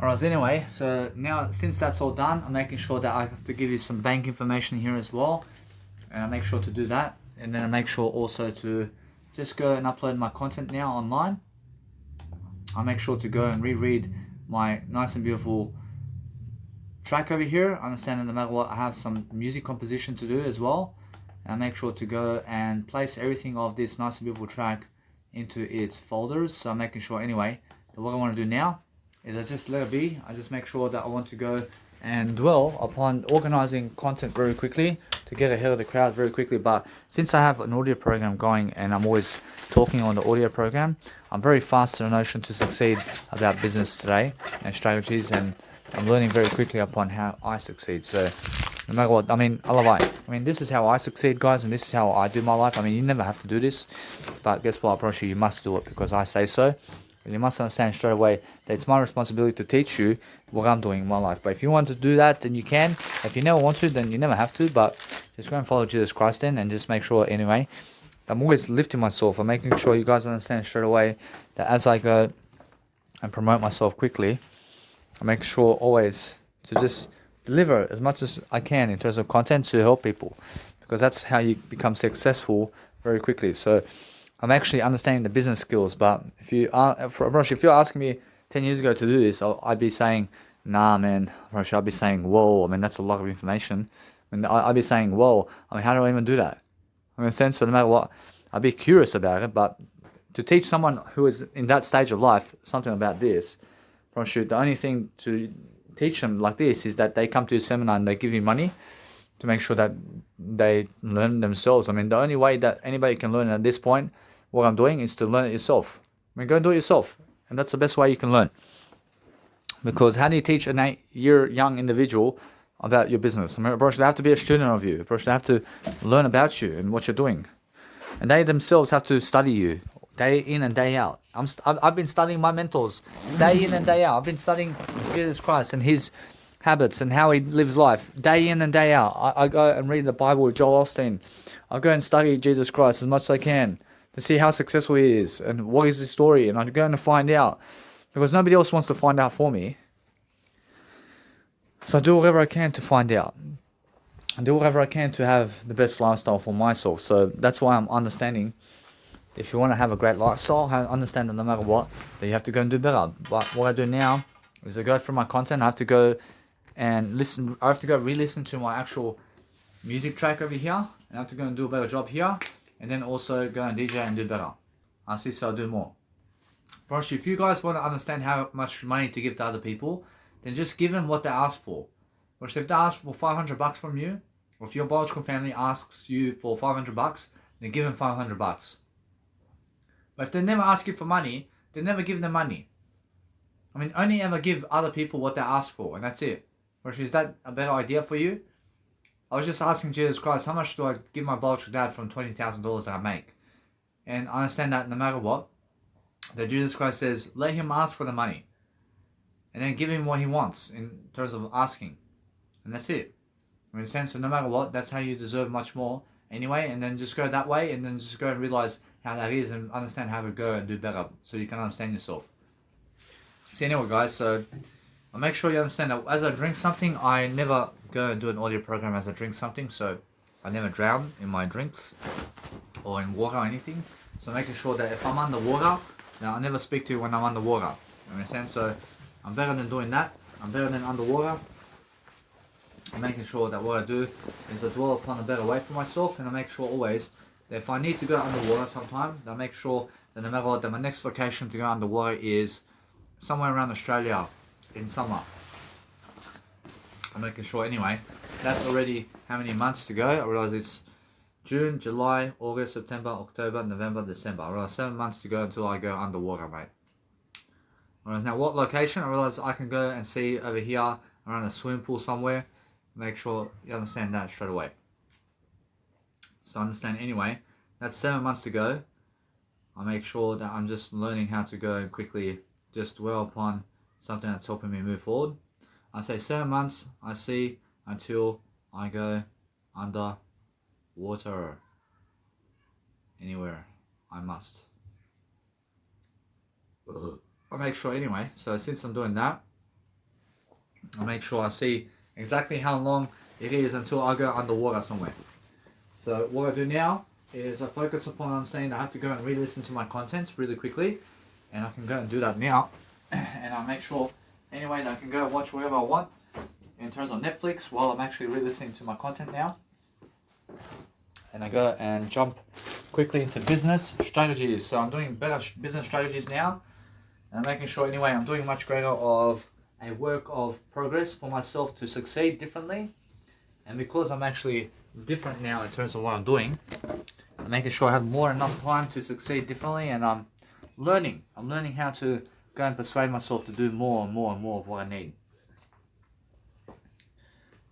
Alright, anyway, so now since that's all done, I'm making sure that I have to give you some bank information here as well. And I make sure to do that. And then I make sure also to just go and upload my content now online. I make sure to go and reread my nice and beautiful track over here. I understand that no matter what, I have some music composition to do as well. And I make sure to go and place everything of this nice and beautiful track into its folders. So I'm making sure anyway that what I want to do now is I just let it be. I just make sure that I want to go and dwell upon organizing content very quickly to get ahead of the crowd very quickly. But since I have an audio program going and I'm always talking on the audio program, I'm very fast in Notion to succeed about business today and strategies, and I'm learning very quickly upon how I succeed. So no matter what, I mean, this is how I succeed, guys, and this is how I do my life. I mean, you never have to do this, but guess what? I promise you must do it because I say so. And you must understand straight away that it's my responsibility to teach you what I'm doing in my life. But if you want to do that, then you can. If you never want to, then you never have to. But just go and follow Jesus Christ then, and just make sure anyway. I'm always lifting myself. I'm making sure you guys understand straight away that as I go and promote myself quickly, I make sure always to just deliver as much as I can in terms of content to help people, because that's how you become successful very quickly. So I'm actually understanding the business skills. But if you're asking me 10 years ago to do this, I'd be saying, nah, man, Rosh, I'd be saying, whoa, I mean, that's a lot of information. I'd be saying, whoa, I mean, how do I even do that? In a sense, so no matter what, I'd be curious about it. But to teach someone who is in that stage of life something about this, Rosh, the only thing to teach them like this is that they come to a seminar and they give you money to make sure that they learn themselves. I mean, the only way that anybody can learn at this point what I'm doing is to learn it yourself. I mean, go and do it yourself. And that's the best way you can learn. Because how do you teach an 8-year young individual about your business? I mean, bro, they have to be a student of you. Bro, they have to learn about you and what you're doing. And they themselves have to study you day in and day out. I've been studying my mentors day in and day out. I've been studying Jesus Christ and his habits and how he lives life day in and day out. I go and read the Bible with Joel Osteen. I go and study Jesus Christ as much as I can to see how successful he is and what is his story, and I'm going to find out because nobody else wants to find out for me. So I do whatever I can to find out. I do whatever I can to have the best lifestyle for myself. So that's why I'm understanding. If you want to have a great lifestyle, understand that no matter what, that you have to go and do better. But what I do now is I go through my content. I have to go and listen. I have to go re-listen to my actual music track over here. And I have to go and do a better job here. And then also go and DJ and do better. I see, so I'll do more. But if you guys want to understand how much money to give to other people, then just give them what they ask for. But if they ask for $500 from you, or if your biological family asks you for $500, then give them $500. But if they never ask you for money, then never give them money. I mean, only ever give other people what they ask for, and that's it. But is that a better idea for you? I was just asking Jesus Christ, how much do I give my biological dad from $20,000 that I make? And I understand that no matter what, that Jesus Christ says, let him ask for the money. And then give him what he wants in terms of asking. And that's it. In a sense, so no matter what, that's how you deserve much more anyway. And then just go that way, and then just go and realize how that is and understand how to go and do better so you can understand yourself. See, anyway, guys, so I'll make sure you understand that as I drink something, I never go and do an audio program as I drink something. So I never drown in my drinks or in water or anything. So making sure that if I'm underwater, I never speak to you when I'm underwater. You understand? So I'm better than doing that. I'm better than underwater. I'm making sure that what I do is I dwell upon a better way for myself, and I make sure always that if I need to go underwater sometime, I make sure that no matter what, that my next location to go underwater is somewhere around Australia in summer. I'm making sure anyway. That's already how many months to go. I realize it's June, July, August, September, October, November, December. I realize 7 months to go until I go underwater, mate. Whereas now what location? I realize I can go and see over here around a swimming pool somewhere. Make sure you understand that straight away. So understand anyway, that's 7 months to go. I make sure that I'm just learning how to go and quickly just dwell upon something that's helping me move forward. I say 7 months, I see, until I go under water. Anywhere I must. I make sure anyway, so since I'm doing that, I make sure I see exactly how long it is until I go underwater somewhere. So what I do now is I focus upon understanding I have to go and re-listen to my contents really quickly, and I can go and do that now. And I make sure anyway that I can go watch whatever I want in terms of Netflix while I'm actually re-listening to my content now. And I go and jump quickly into business strategies. So I'm doing better business strategies now, and I'm making sure anyway I'm doing much greater of a work of progress for myself to succeed differently. And because I'm actually different now in terms of what I'm doing, I'm making sure I have more enough time to succeed differently, and I'm learning how to go and persuade myself to do more and more and more of what I need.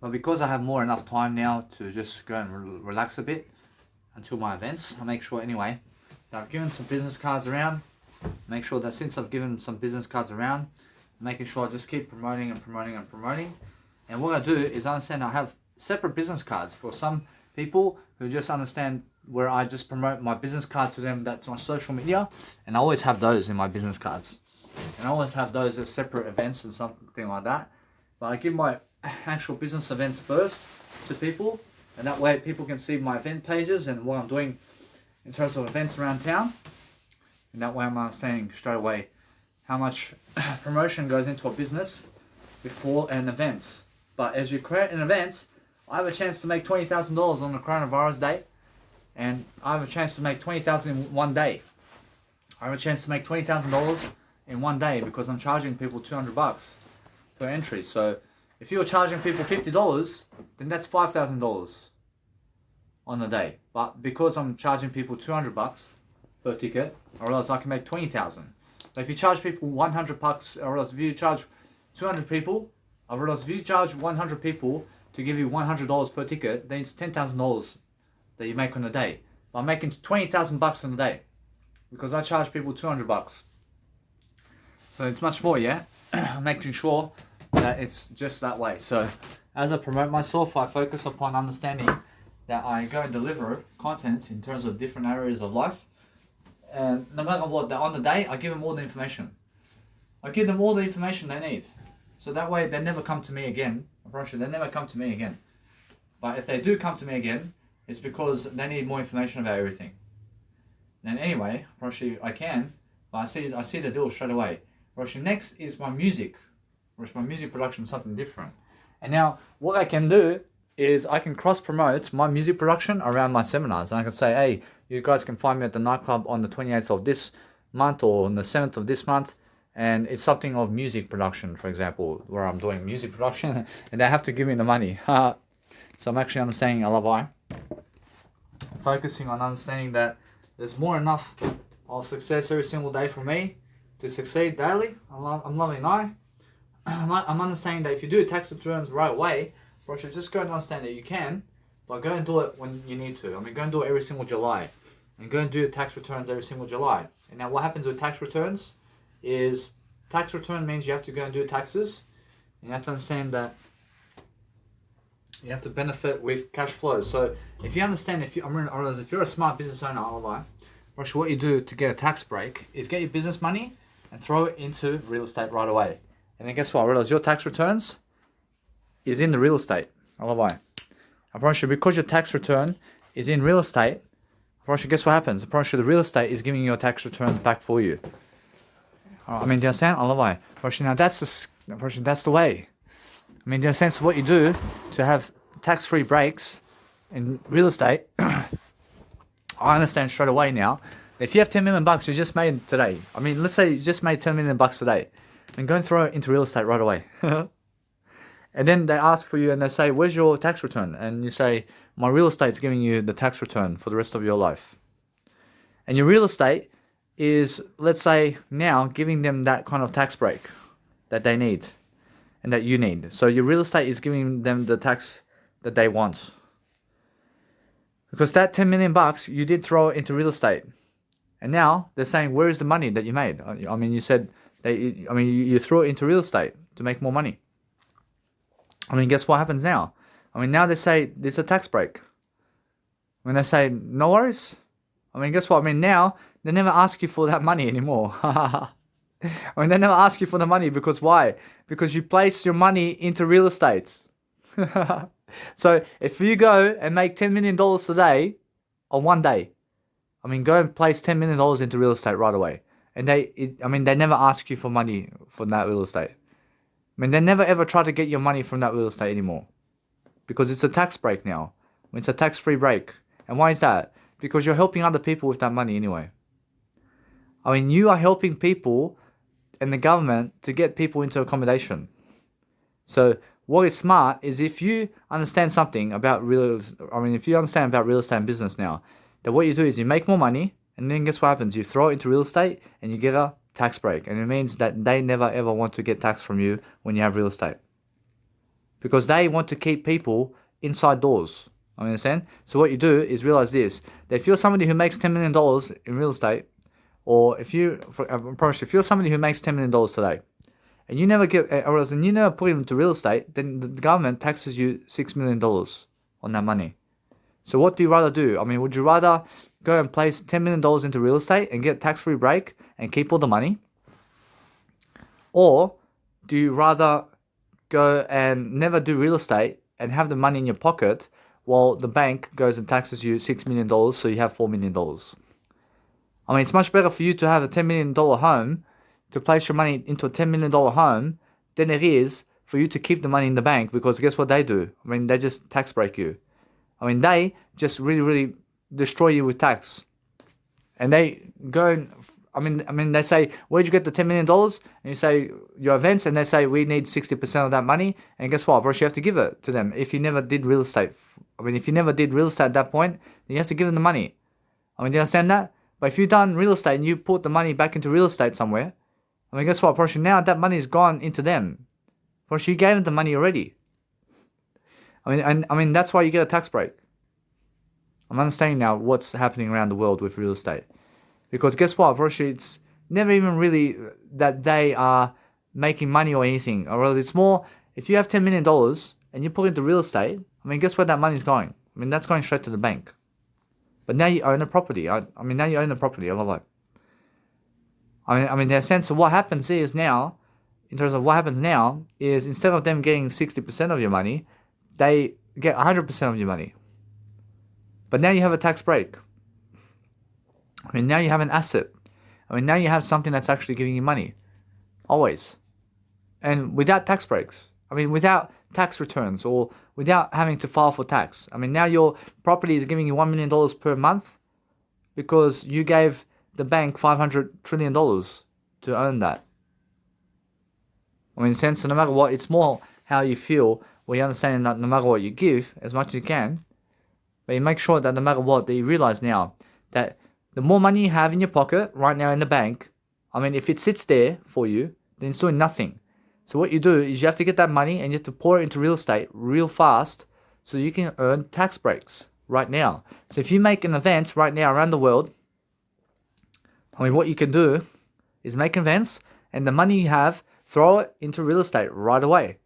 But because I have more enough time now to just go and relax a bit until my events, I make sure anyway that I've given some business cards around. Make sure that since I've given some business cards around, I'm making sure I just keep promoting and promoting and promoting. And what I do is I understand I have separate business cards for some people who just understand where I just promote my business card to them that's on social media, and I always have those in my business cards. And I always have those as separate events and something like that. But I give my actual business events first to people, and that way people can see my event pages and what I'm doing in terms of events around town. And that way I'm understanding straight away how much promotion goes into a business before an event. But as you create an event, I have a chance to make $20,000 on the coronavirus day, and I have a chance to make $20,000 in one day. I have a chance to make $20,000 in one day because I'm charging people $200 per entry. So if you're charging people $50, then that's $5,000 on the day. But because I'm charging people $200 per ticket, I realize I can make $20,000. But if you charge people $100, I realize if you charge 200 people, I realize if you charge 100 people to give you $100 per ticket, then it's $10,000 that you make on a day. But I'm making $20,000 on a day because I charge people $200. So it's much more, yeah? I'm making sure that it's just that way. So as I promote myself, I focus upon understanding that I go and deliver content in terms of different areas of life. And no matter what, on the day, I give them all the information. I give them all the information they need. So that way they never come to me again. I promise you, they never come to me again. But if they do come to me again, it's because they need more information about everything. And anyway, I promise you, I can, but I see the deal straight away. Next is my music. My music production is something different. And now what I can do is I can cross promote my music production around my seminars. And I can say, hey, you guys can find me at the nightclub on the 28th of this month or on the 7th of this month. And it's something of music production, for example, where I'm doing music production and they have to give me the money. So I'm actually understanding Alibi. Focusing on understanding that there's more enough of success every single day for me to succeed daily. I'm loving I. I'm understanding that if you do tax returns right away, just go and understand that you can, but go and do it when you need to. I mean, go and do it every single July. And go and do the tax returns every single July. And now what happens with tax returns is tax return means you have to go and do taxes. And you have to understand that you have to benefit with cash flow. So if you understand, if you're a smart business owner, what you do to get a tax break is get your business money and throw it into real estate right away. And then guess what? I realize your tax returns is in the real estate. I promise you, because your tax return is in real estate, I promise you, guess what happens? I promise you, the real estate is giving your tax returns back for you. I mean, do you understand? I promise you, now that's the way. I mean, do you understand? So what you do to have tax-free breaks in real estate, I understand straight away now. If you have $10 million you just made today, I mean, let's say you just made $10 million today, and go and throw it into real estate right away. And then they ask for you and they say, where's your tax return? And you say, my real estate's giving you the tax return for the rest of your life. And your real estate is, let's say, now giving them that kind of tax break that they need and that you need. So your real estate is giving them the tax that they want. Because that $10 million you did throw into real estate. And now they're saying, where is the money that you made? I mean, you said, you threw it into real estate to make more money. I mean, guess what happens now? I mean, now they say there's a tax break. When they say, no worries. I mean, guess what? I mean, now they never ask you for that money anymore. I mean, they never ask you for the money because why? Because you place your money into real estate. So if you go and make $10 million today, on one day, I mean, go and place $10 million into real estate right away. And they never ask you for money from that real estate. I mean, they never ever try to get your money from that real estate anymore. Because it's a tax break now. It's a tax-free break. And why is that? Because you're helping other people with that money anyway. I mean, you are helping people and the government to get people into accommodation. So what is smart is if you understand something about if you understand about real estate and business now, then what you do is you make more money, and then guess what happens? You throw it into real estate and you get a tax break. And it means that they never ever want to get tax from you when you have real estate. Because they want to keep people inside doors. I understand? So what you do is realize this, that if you're somebody who makes $10 million in real estate, or if you're somebody who makes $10 million today, and you never put it into real estate, then the government taxes you $6 million on that money. So what do you rather do? I mean, would you rather go and place $10 million into real estate and get a tax-free break and keep all the money? Or do you rather go and never do real estate and have the money in your pocket while the bank goes and taxes you $6 million so you have $4 million? I mean, it's much better for you to have a $10 million home, to place your money into a $10 million home, than it is for you to keep the money in the bank, because guess what they do? I mean, they just tax break you. I mean, they just really, really destroy you with tax. And they go and, they say, where'd you get the $10 million? And you say, your events, and they say, we need 60% of that money. And guess what, bro? You have to give it to them. If you never did real estate, if you never did real estate at that point, then you have to give them the money. I mean, do you understand that? But if you've done real estate and you put the money back into real estate somewhere, I mean, guess what, bro? Now that money is gone into them. Bro, you gave them the money already. I mean, that's why you get a tax break. I'm understanding now what's happening around the world with real estate. Because guess what, bro? It's never even really that they are making money or anything. Or else it's more, if you have $10 million and you put it into real estate, I mean, guess where that money's going? I mean, that's going straight to the bank. But now you own a property. Now you own a property. I love that. I mean, in a sense of what happens is now, in terms of what happens now, is instead of them getting 60% of your money, they get 100% of your money. But now you have a tax break. I mean, now you have an asset. I mean, now you have something that's actually giving you money. Always. And without tax breaks. I mean, without tax returns or without having to file for tax. I mean, now your property is giving you $1 million per month because you gave the bank $500 trillion to own that. I mean, in a sense, so no matter what, it's more how you feel, where you understand that no matter what you give, as much as you can, but you make sure that no matter what, that you realize now that the more money you have in your pocket right now in the bank, I mean, if it sits there for you, then it's doing nothing. So what you do is you have to get that money and you have to pour it into real estate real fast so you can earn tax breaks right now. So if you make an event right now around the world, I mean, what you can do is make events and the money you have, throw it into real estate right away.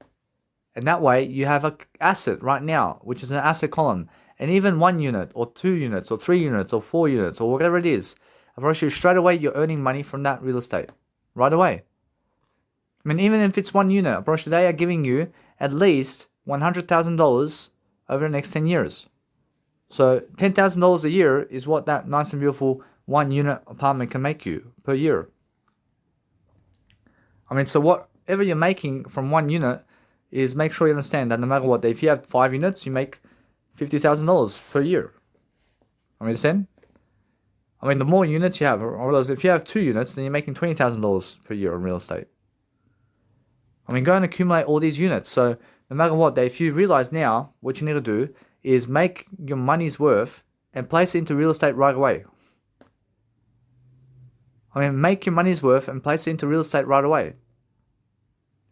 And that way you have an asset right now, which is an asset column. And even 1 unit or 2 units or 3 units or 4 units or whatever it is, I promise you straight away you're earning money from that real estate. Right away. I mean, even if it's 1 unit, I promise you they are giving you at least $100,000 over the next 10 years. So $10,000 a year is what that nice and beautiful 1 unit apartment can make you per year. I mean, so whatever you're making from 1 unit is, make sure you understand that no matter what, if you have 5 units, you make $50,000 per year. I understand? I mean, the more units you have, or else if you have 2 units, then you're making $20,000 per year on real estate. I mean, go and accumulate all these units. So no matter what, if you realize now, what you need to do is make your money's worth and place it into real estate right away. I mean, make your money's worth and place it into real estate right away.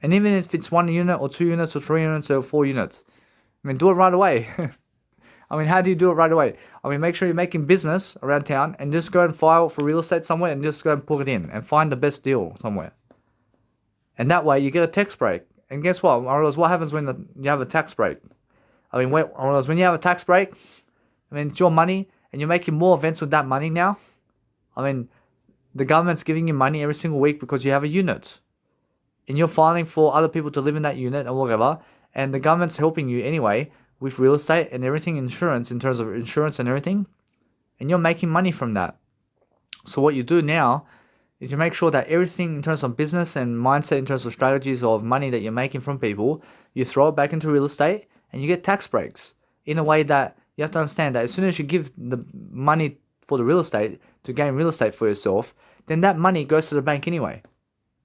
And even if it's 1 unit or 2 units or 3 units or 4 units, I mean, do it right away. I mean, how do you do it right away? I mean, make sure you're making business around town and just go and file for real estate somewhere and just go and put it in and find the best deal somewhere. And that way you get a tax break. And guess what? Or else what happens when you have a tax break? I mean, or else when you have a tax break, I mean, it's your money and you're making more events with that money now. I mean, the government's giving you money every single week because you have a unit. And you're filing for other people to live in that unit or whatever. And the government's helping you anyway with real estate and everything, insurance, in terms of insurance and everything. And you're making money from that. So what you do now is you make sure that everything in terms of business and mindset, in terms of strategies of money that you're making from people, you throw it back into real estate and you get tax breaks in a way that you have to understand that as soon as you give the money for the real estate to gain real estate for yourself, then that money goes to the bank anyway.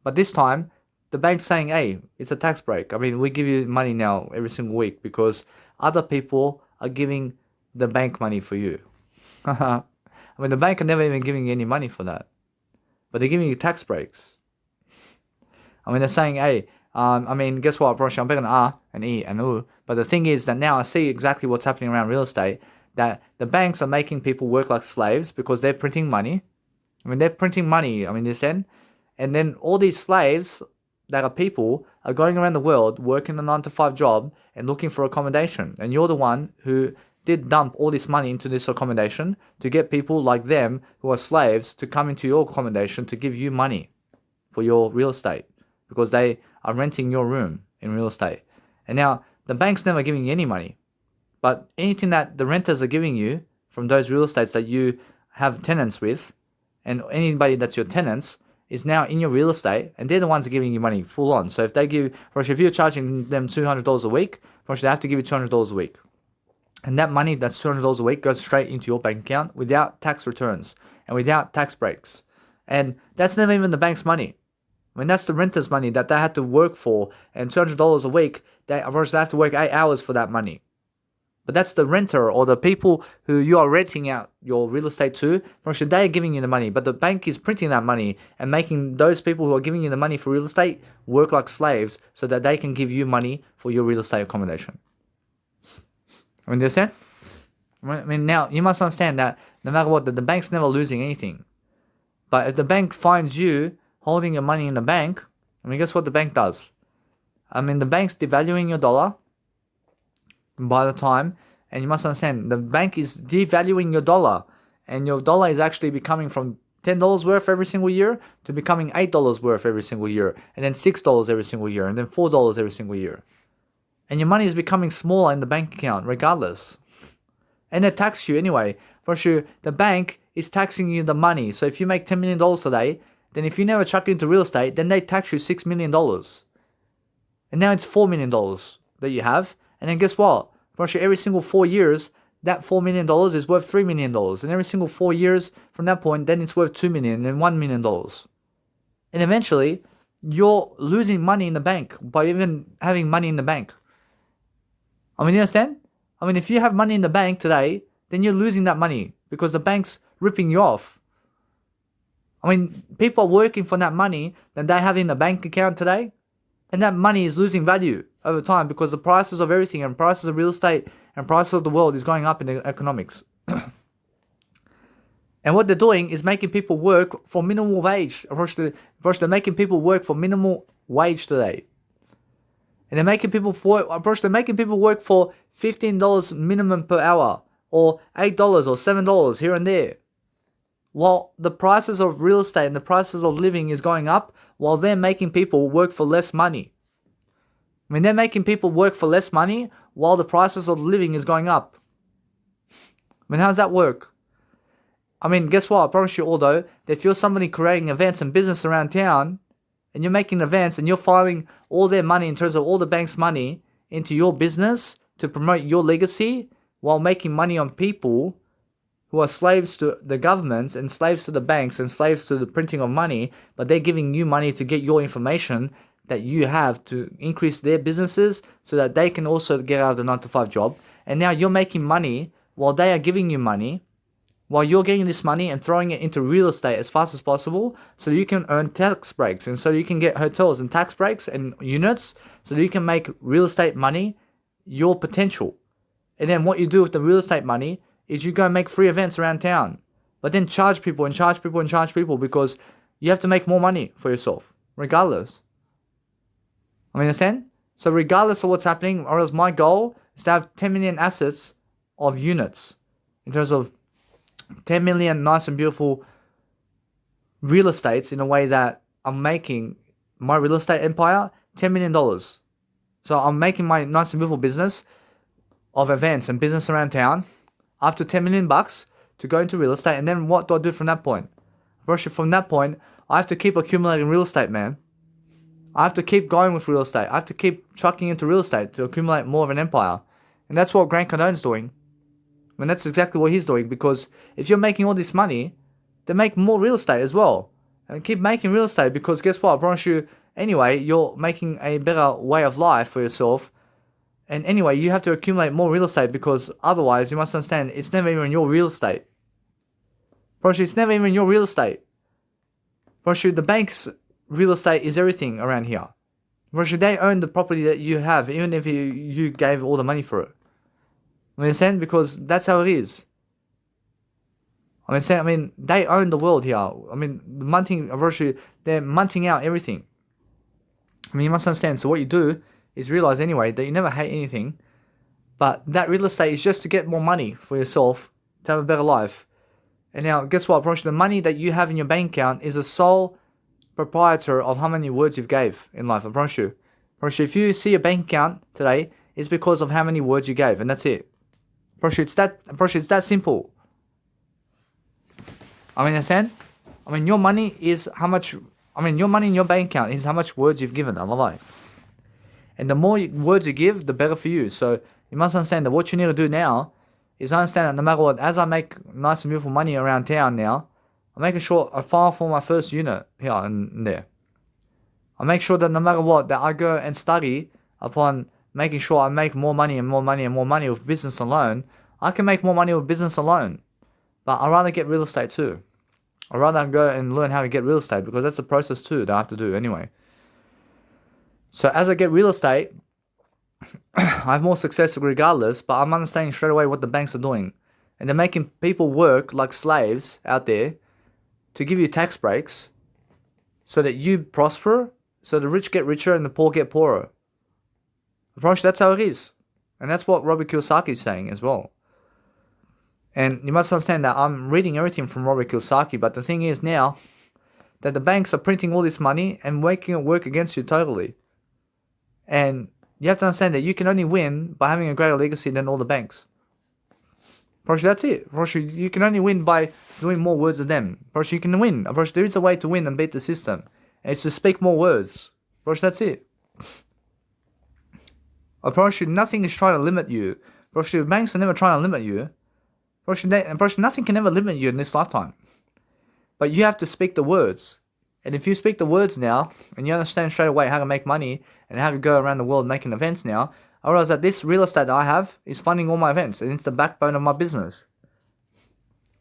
But this time, the bank's saying, hey, it's a tax break. I mean, we give you money now every single week because other people are giving the bank money for you. I mean, the bank are never even giving you any money for that. But they're giving you tax breaks. I mean, they're saying, hey, guess what? I'm big on R and E and U. But the thing is that now I see exactly what's happening around real estate, that the banks are making people work like slaves because they're printing money. I mean, they're printing money, this end. And then all these slaves that are people are going around the world working a 9-to-5 job and looking for accommodation. And you're the one who did dump all this money into this accommodation to get people like them who are slaves to come into your accommodation to give you money for your real estate because they are renting your room in real estate. And now the bank's never giving you any money, but anything that the renters are giving you from those real estates that you have tenants with, and anybody that's your tenants, is now in your real estate, and they're the ones giving you money full on. So if you're charging them $200 a week, they have to give you $200 a week. And that money, that's $200 a week, goes straight into your bank account without tax returns and without tax breaks. And that's never even the bank's money. I mean, that's the renter's money that they had to work for, and $200 a week, they have to work 8 hours for that money. But that's the renter or the people who you are renting out your real estate to. They're giving you the money, but the bank is printing that money and making those people who are giving you the money for real estate work like slaves so that they can give you money for your real estate accommodation. I mean, understand? I mean, now you must understand that no matter what, the bank's never losing anything. But if the bank finds you holding your money in the bank, guess what the bank does? The bank's devaluing your dollar by the time, and you must understand, the bank is devaluing your dollar, and your dollar is actually becoming from $10 worth every single year to becoming $8 worth every single year, and then $6 every single year, and then $4 every single year. And your money is becoming smaller in the bank account regardless. And they tax you anyway. For sure, the bank is taxing you the money. So if you make $10 million today, then if you never chuck into real estate, then they tax you $6 million. And now it's $4 million that you have. And then guess what? For sure, every single 4 years, that $4 million is worth $3 million. And every single 4 years from that point, then it's worth $2 million and $1 million. And eventually, you're losing money in the bank by even having money in the bank. You understand? If you have money in the bank today, then you're losing that money because the bank's ripping you off. People are working for that money that they have in the bank account today, and that money is losing value over time because the prices of everything and prices of real estate and prices of the world is going up in the economics. And what they're doing is making people work for minimal wage. They're making people work for minimal wage today. And they're making people work for $15 minimum per hour, or $8 or $7 here and there. While the prices of real estate and the prices of living is going up, while they're making people work for less money. They're making people work for less money while the prices of living is going up. How does that work? Guess what? I promise you all though, that if you're somebody creating events and business around town, and you're making events and you're filing all their money in terms of all the bank's money into your business to promote your legacy while making money on people who are slaves to the government and slaves to the banks and slaves to the printing of money, but they're giving you money to get your information that you have to increase their businesses so that they can also get out of the 9-to-5 job. And now you're making money while they are giving you money, while you're getting this money and throwing it into real estate as fast as possible so you can earn tax breaks and so you can get hotels and tax breaks and units so that you can make real estate money your potential. And then what you do with the real estate money is you go and make free events around town, but then charge people because you have to make more money for yourself, regardless. Understand? So regardless of what's happening, or else my goal is to have 10 million assets of units in terms of 10 million nice and beautiful real estates in a way that I'm making my real estate empire $10 million. So I'm making my nice and beautiful business of events and business around town up to 10 million bucks to go into real estate. And then what do I do from that point? From that point, I have to keep accumulating real estate, man. I have to keep going with real estate. I have to keep trucking into real estate to accumulate more of an empire. And that's what Grant Cardone's doing. I mean, that's exactly what he's doing, because if you're making all this money, then make more real estate as well. And keep making real estate, because guess what? I promise you, anyway, you're making a better way of life for yourself. And anyway, you have to accumulate more real estate, because otherwise, you must understand, it's never even your real estate. Promise you, it's never even your real estate. Promise you, the bank's real estate is everything around here. Promise you, they own the property that you have, even if you gave all the money for it. You understand? Because that's how it is. I mean, they own the world here. I mean, they're munting out everything. I mean, you must understand. So what you do is realize anyway that you never hate anything, but that real estate is just to get more money for yourself, to have a better life. And now, guess what? The money that you have in your bank account is a sole proprietor of how many words you've gave in life. I promise you. If you see your bank account today, it's because of how many words you gave, and that's it. It's that simple. I mean, understand? I mean, your money is how much. I mean, your money in your bank account is how much words you've given. And the more words you give, the better for you. So you must understand that what you need to do now is understand that no matter what, as I make nice and beautiful money around town now, I'm making sure I file for my first unit here and there. I make sure that no matter what, that I go and study upon making sure I make more money and more money and more money with business alone. I can make more money with business alone, but I'd rather get real estate too. I'd rather go and learn how to get real estate, because that's a process too that I have to do anyway. So as I get real estate, I have more success regardless, but I'm understanding straight away what the banks are doing. And they're making people work like slaves out there to give you tax breaks so that you prosper, so the rich get richer and the poor get poorer. I promise you, that's how it is. And that's what Robert Kiyosaki is saying as well. And you must understand that I'm reading everything from Robert Kiyosaki, but the thing is now that the banks are printing all this money and making it work against you totally. And you have to understand that you can only win by having a greater legacy than all the banks. That's it. You can only win by doing more words than them. You can win. There is a way to win and beat the system. And it's to speak more words. That's it. I promise you, nothing is trying to limit you. The banks are never trying to limit you. Nothing can ever limit you in this lifetime. But you have to speak the words. And if you speak the words now, and you understand straight away how to make money and how to go around the world making events now, I realize that this real estate that I have is funding all my events, and it's the backbone of my business.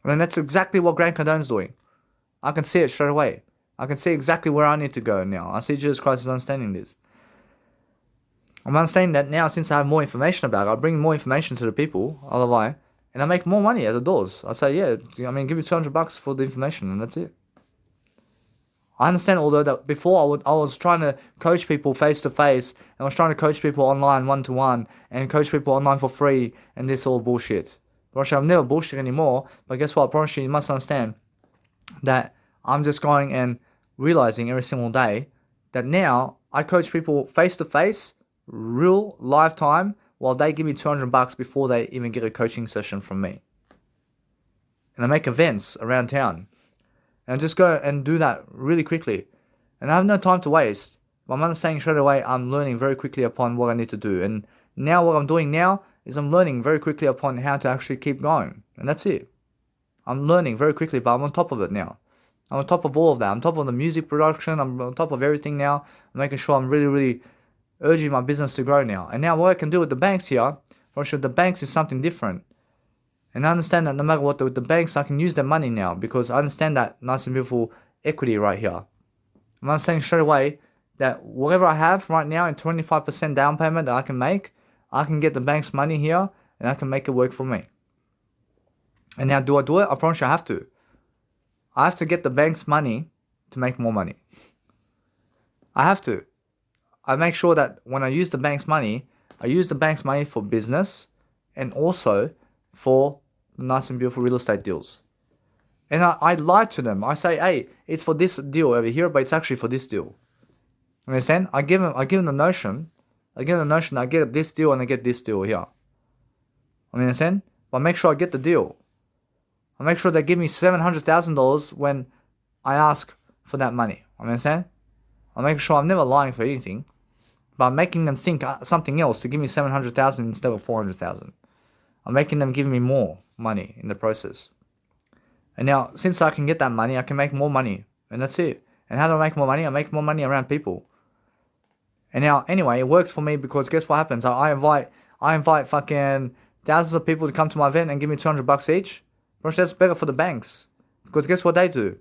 I mean, that's exactly what Grant Cardone's doing. I can see it straight away. I can see exactly where I need to go now. I see Jesus Christ is understanding this. I'm understanding that now, since I have more information about it, I bring more information to the people, and I make more money at the doors. I say, yeah, give me $200 for the information, and that's it. I understand, although that before I was trying to coach people face to face, and I was trying to coach people online 1-to-1, and coach people online for free, and this all bullshit. I'm never bullshit anymore, but guess what? You must understand that I'm just going and realizing every single day that now I coach people face to face, real live time, while they give me $200 before they even get a coaching session from me. And I make events around town. And I just go and do that really quickly. And I have no time to waste. But I'm understanding straight away, I'm learning very quickly upon what I need to do. And now what I'm doing now is I'm learning very quickly upon how to actually keep going. And that's it. I'm learning very quickly, but I'm on top of it now. I'm on top of all of that. I'm on top of the music production. I'm on top of everything now. I'm making sure I'm really, really urging my business to grow now. And now what I can do with the banks here, for sure, the banks is something different. And I understand that no matter what, with the banks, I can use their money now, because I understand that nice and beautiful equity right here. I'm understanding straight away that whatever I have right now in 25% down payment that I can make, I can get the bank's money here and I can make it work for me. And now do I do it? I promise you I have to. I have to get the bank's money to make more money. I have to. I make sure that when I use the bank's money, I use the bank's money for business and also for nice and beautiful real estate deals. And I lie to them. I say, hey, it's for this deal over here, but it's actually for this deal. You understand? I give them the notion. I give them the notion that I get this deal and I get this deal here. You understand? But make sure I get the deal. I make sure they give me $700,000 when I ask for that money. You understand? I make sure I'm never lying for anything, but I'm making them think something else to give me $700,000 instead of $400,000. I'm making them give me more money in the process. And now, since I can get that money, I can make more money. And that's it. And how do I make more money? I make more money around people. And now, anyway, it works for me because guess what happens? I invite fucking thousands of people to come to my event and give me $200 each. Bro, that's better for the banks. Because guess what they do?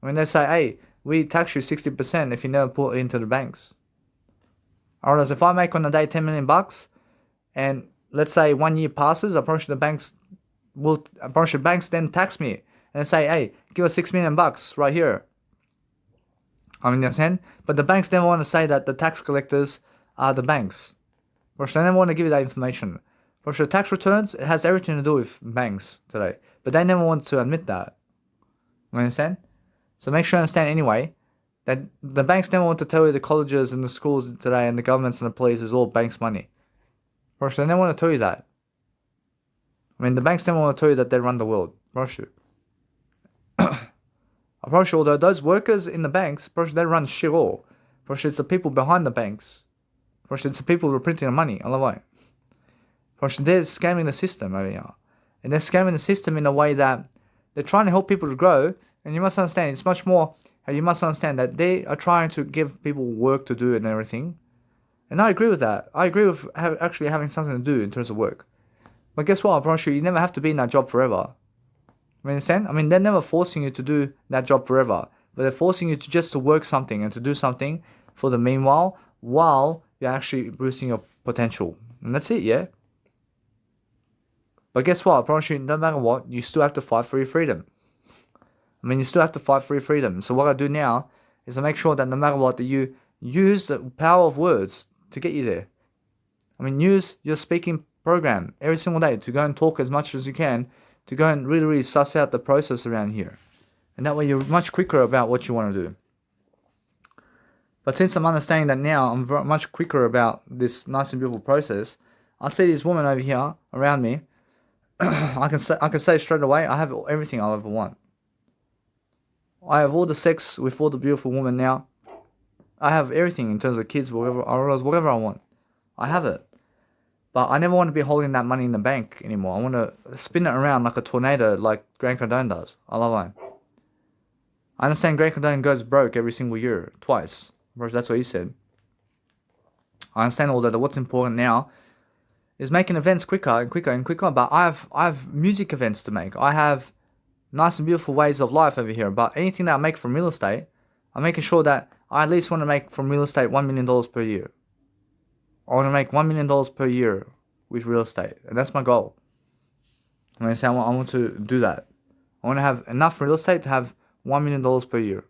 I mean, they say, hey, we tax you 60% if you never put it into the banks. Whereas if I make on the day $10 million and let's say 1 year passes, I promise the banks then tax me and say, hey, give us $6 million right here. I mean, understand? But the banks never want to say that the tax collectors are the banks. They never want to give you that information. The tax returns, it has everything to do with banks today. But they never want to admit that. You understand? So make sure you understand anyway that the banks never want to tell you the colleges and the schools today and the governments and the police is all banks' money. They never want to tell you that. I mean, the banks never want to tell you that they run the world. I promise you, although those workers in the banks, they run shit all. It's the people behind the banks. It's the people who are printing the money on the way. They're scamming the system over here. And they're scamming the system in a way that they're trying to help people to grow. And you must understand, it's much more, you must understand that they are trying to give people work to do and everything. And I agree with that. I agree with actually having something to do in terms of work. But guess what? I promise you never have to be in that job forever. You understand? I mean, they're never forcing you to do that job forever. But they're forcing you to just to work something and to do something for the meanwhile, while you're actually boosting your potential. And that's it, yeah? But guess what? I promise you, no matter what, you still have to fight for your freedom. I mean, you still have to fight for your freedom. So what I do now is I make sure that no matter what, that you use the power of words to get you there. I mean, use your speaking program every single day to go and talk as much as you can, to go and really, really suss out the process around here. And that way you're much quicker about what you want to do. But since I'm understanding that now, I'm much quicker about this nice and beautiful process. I see this woman over here around me. I can say straight away, I have everything I'll ever want. I have all the sex with all the beautiful women now. I have everything in terms of kids, whatever I want. I have it. But I never want to be holding that money in the bank anymore. I want to spin it around like a tornado, like Grant Cardone does. I love it. I understand Grant Cardone goes broke every single year, twice. That's what he said. I understand all that. What's important now is making events quicker and quicker and quicker. But I have music events to make. I have nice and beautiful ways of life over here. But anything that I make from real estate, I'm making sure that I at least want to make from real estate $1 million per year. I want to make $1 million per year with real estate. And that's my goal. I want to do that. I want to have enough real estate to have $1 million per year.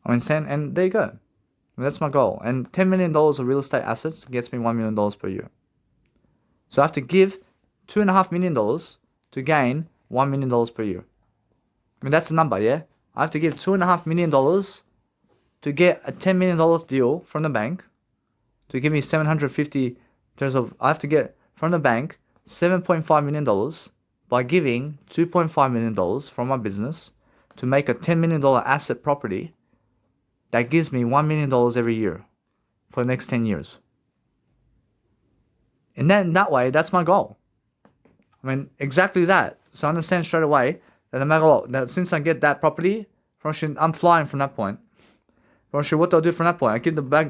And there you go. And that's my goal. And $10 million of real estate assets gets me $1 million per year. So I have to give $2.5 million to gain $1 million per year. I mean, that's the number, yeah? I have to give $2.5 million to get a $10 million deal from the bank to give me 750 in terms of, I have to get from the bank $7.5 million by giving $2.5 million from my business to make a $10 million asset property that gives me $1 million every year for the next 10 years. And then that way, that's my goal. I mean, exactly that. So I understand straight away that no matter what, that since I get that property, I'm flying from that point. What do I do from that point?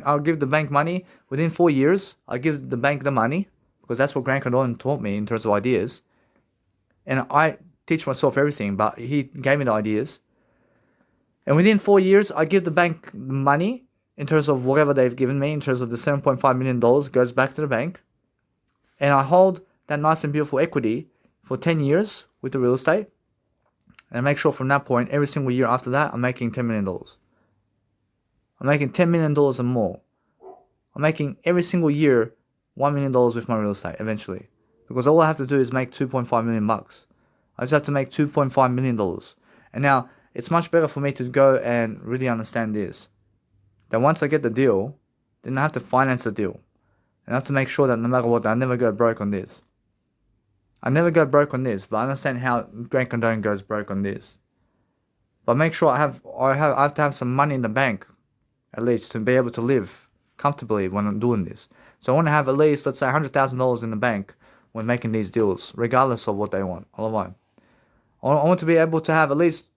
I'll give the bank money within 4 years. I give the bank the money because that's what Grant Cardone taught me in terms of ideas. And I teach myself everything, but he gave me the ideas. And within 4 years, I give the bank money in terms of whatever they've given me, in terms of the $7.5 million goes back to the bank. And I hold that nice and beautiful equity for 10 years with the real estate. And I make sure from that point, every single year after that, I'm making $10 million. I'm making $10 million or more. I'm making every single year $1 million with my real estate eventually. Because all I have to do is make $2.5 million. I just have to make $2.5 million. And now, it's much better for me to go and really understand this. That once I get the deal, then I have to finance the deal. And I have to make sure that no matter what, I never go broke on this. I never go broke on this, but I understand how Grant Cardone goes broke on this. But make sure I have to have some money in the bank, at least, to be able to live comfortably when I'm doing this. So I want to have at least, let's say, $100,000 in the bank when making these deals, regardless of what they want. All of mine. I want to be able to have at least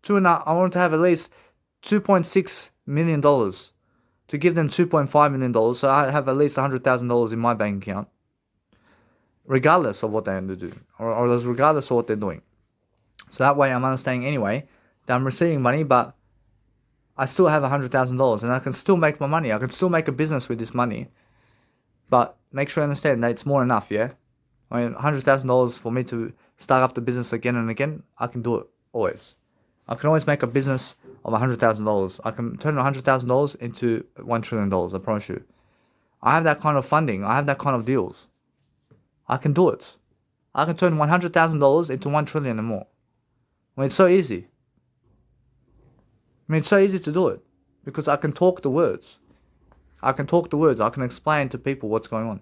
$2.6 million to give them $2.5 million. So I have at least $100,000 in my bank account, regardless of what they do, or regardless of what they're doing. So that way I'm understanding anyway that I'm receiving money, but I still have $100,000 and I can still make my money. I can still make a business with this money. But make sure you understand that it's more than enough, yeah? I mean, $100,000 for me to start up the business again and again, I can do it always. I can always make a business of $100,000. I can turn $100,000 into $1 trillion, I promise you. I have that kind of funding. I have that kind of deals. I can do it. I can turn $100,000 into $1 trillion and more. I mean, it's so easy. I mean, it's so easy to do it because I can talk the words. I can talk the words. I can explain to people what's going on.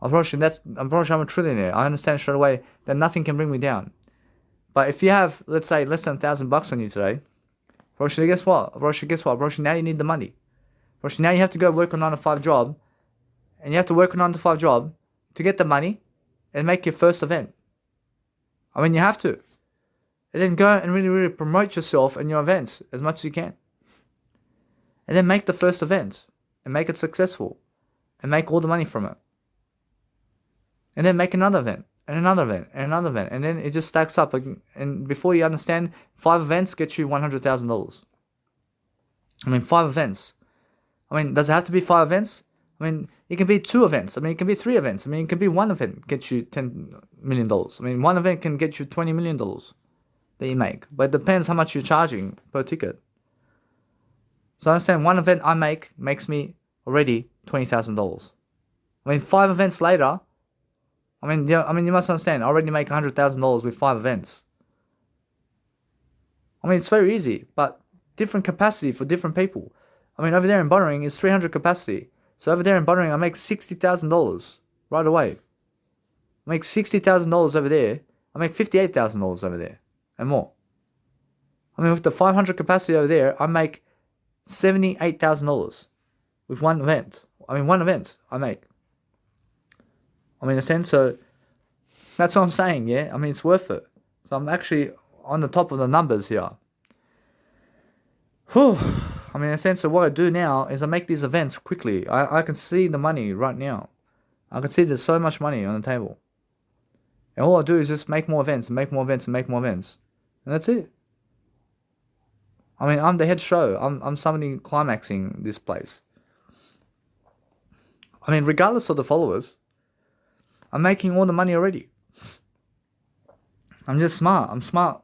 I'm a trillionaire. I understand straight away that nothing can bring me down. But if you have, let's say, less than $1,000 on you today, Roshi, guess what? Roshi, now you need the money. Roshi, now you have to go work a 9-to-5 job, and you have to work a 9-to-5 job to get the money and make your first event. I mean, you have to. And then go and really, really promote yourself and your events as much as you can. And then make the first event and make it successful and make all the money from it. And then make another event and another event and another event. And then it just stacks up. And before you understand, 5 events get you $100,000. I mean, 5 events. I mean, does it have to be 5 events? I mean, it can be 2 events. I mean, it can be 3 events. I mean, it can be 1 event get you $10 million. I mean, 1 event can get you $20 million that you make. But it depends how much you're charging per ticket. So understand, 1 event I make makes me already $20,000. I mean, 5 events later, I mean, you must understand, I already make $100,000 with 5 events. I mean, it's very easy, but different capacity for different people. I mean, over there in Bunnering is 300 capacity. So over there in Bunnering, I make $60,000 right away. I make $60,000 over there. I make $58,000 over there and more. I mean, with the 500 capacity over there, I make $78,000 with 1 event. I mean, 1 event I make. I mean, in a sense, so that's what I'm saying, yeah? I mean, it's worth it. So I'm actually on the top of the numbers here. Whew. I mean, in a sense, so what I do now is I make these events quickly. I can see the money right now. I can see there's so much money on the table. And all I do is just make more events and make more events and make more events. And that's it. I mean, I'm the head show. I'm somebody climaxing this place. I mean, regardless of the followers, I'm making all the money already. I'm just smart. I'm smart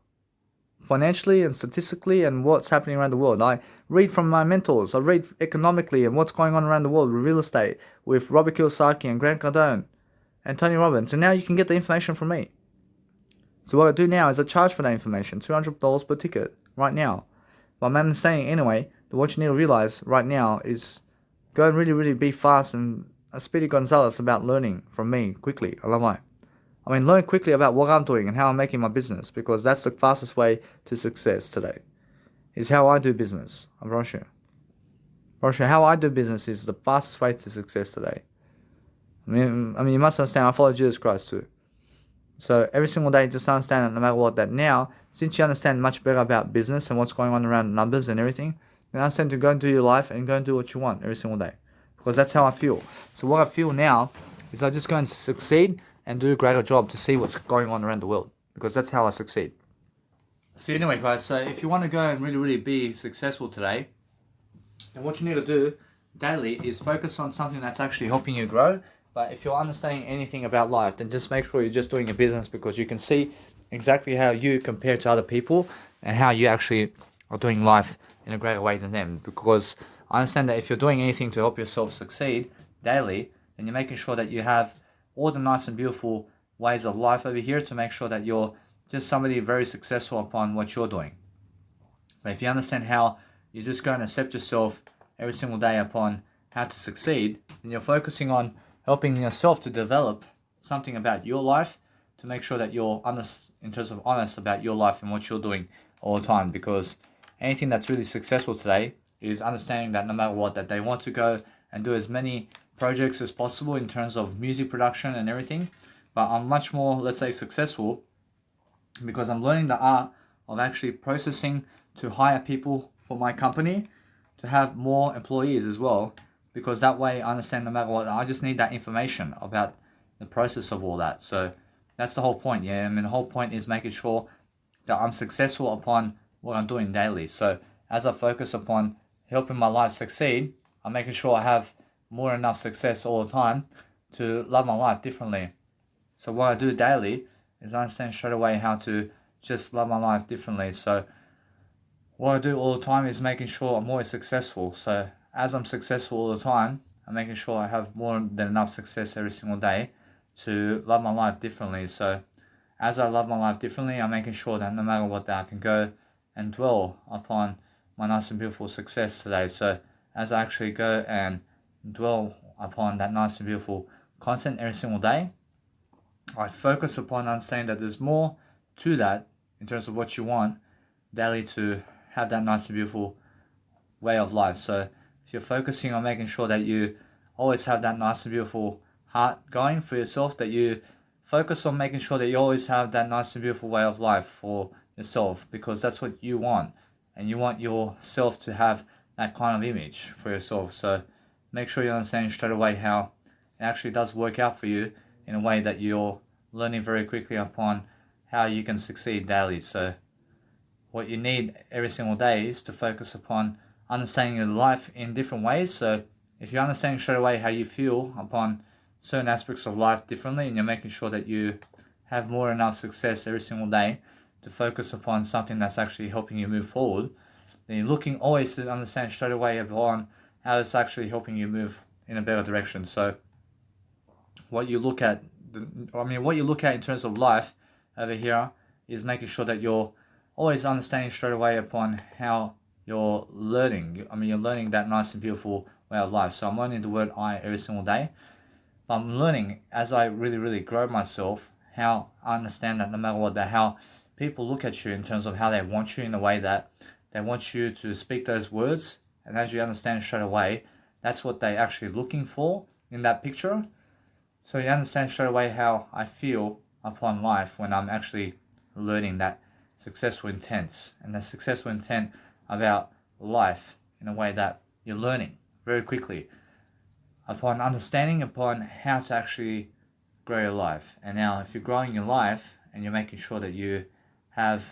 financially and statistically and what's happening around the world. I read from my mentors. I read economically and what's going on around the world with real estate, with Robert Kiyosaki and Grant Cardone and Tony Robbins. And now you can get the information from me. So what I do now is I charge for that information, $200 per ticket right now. But I'm understanding anyway that what you need to realize right now is go and really, really be fast and a Speedy Gonzalez about learning from me quickly. I love it. I mean, learn quickly about what I'm doing and how I'm making my business, because that's the fastest way to success today. Is how I do business. I'm Russia. How I do business is the fastest way to success today. I mean, you must understand, I follow Jesus Christ too. So every single day, just understand that no matter what, that now, since you understand much better about business and what's going on around numbers and everything, then understand to go and do your life and go and do what you want every single day. Because that's how I feel. So what I feel now is I just go and succeed and do a greater job to see what's going on around the world. Because that's how I succeed. So anyway, guys, so if you want to go and really, really be successful today, then what you need to do daily is focus on something that's actually helping you grow. But if you're understanding anything about life, then just make sure you're just doing your business, because you can see exactly how you compare to other people and how you actually are doing life in a greater way than them. Because I understand that if you're doing anything to help yourself succeed daily, then you're making sure that you have all the nice and beautiful ways of life over here to make sure that you're just somebody very successful upon what you're doing. But if you understand how you just go and accept yourself every single day upon how to succeed, then you're focusing on helping yourself to develop something about your life to make sure that you're honest in terms of honest about your life and what you're doing all the time. Because anything that's really successful today is understanding that no matter what, that they want to go and do as many projects as possible in terms of music production and everything. But I'm much more, let's say, successful because I'm learning the art of actually processing to hire people for my company to have more employees as well, because that way I understand no matter what, I just need that information about the process of all that. So that's the whole point. Yeah, I mean, the whole point is making sure that I'm successful upon what I'm doing daily. So as I focus upon helping my life succeed, I'm making sure I have more than enough success all the time to love my life differently. So what I do daily is I understand straight away how to just love my life differently. So what I do all the time is making sure I'm always successful. So as I'm successful all the time, I'm making sure I have more than enough success every single day to love my life differently. So as I love my life differently, I'm making sure that no matter what, that I can go and dwell upon my nice and beautiful success today. So as I actually go and dwell upon that nice and beautiful content every single day, I focus upon understanding that there's more to that in terms of what you want daily to have that nice and beautiful way of life. So if you're focusing on making sure that you always have that nice and beautiful heart going for yourself, that you focus on making sure that you always have that nice and beautiful way of life for yourself, because that's what you want, and you want yourself to have that kind of image for yourself. So make sure you understand straight away how it actually does work out for you in a way that you're learning very quickly upon how you can succeed daily. So what you need every single day is to focus upon understanding your life in different ways. So if you're understanding straight away how you feel upon certain aspects of life differently, and you're making sure that you have more than enough success every single day to focus upon something that's actually helping you move forward, then you're looking always to understand straight away upon how it's actually helping you move in a better direction. So what you look at, what you look at in terms of life over here is making sure that you're always understanding straight away upon how you're learning. You're learning that nice and beautiful way of life. So I'm learning the word I every single day. But I'm learning as I really, really grow myself, how I understand that no matter what, that how people look at you in terms of how they want you, in a way that they want you to speak those words. And as you understand straight away, that's what they're actually looking for in that picture. So you understand straight away how I feel upon life when I'm actually learning that successful intent, and the successful intent about life in a way that you're learning very quickly upon understanding upon how to actually grow your life. And now if you're growing your life and you're making sure that you have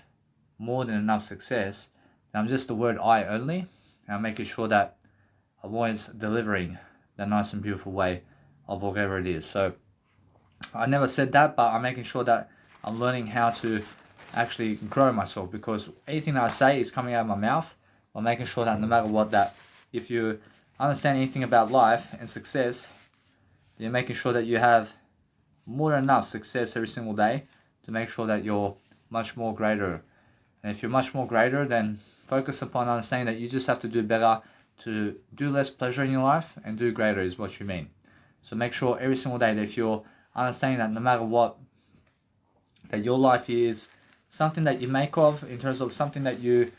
more than enough success, then I'm just the word I only, and I'm making sure that I'm always delivering that nice and beautiful way of whatever it is. So I never said that, but I'm making sure that I'm learning how to actually grow myself, because anything that I say is coming out of my mouth. I'm making sure that no matter what, that if you understand anything about life and success, you're making sure that you have more than enough success every single day to make sure that you're much more greater. And if you're much more greater, then focus upon understanding that you just have to do better, to do less pleasure in your life and do greater is what you mean. So make sure every single day that if you're understanding that no matter what, that your life is something that you make of in terms of something that you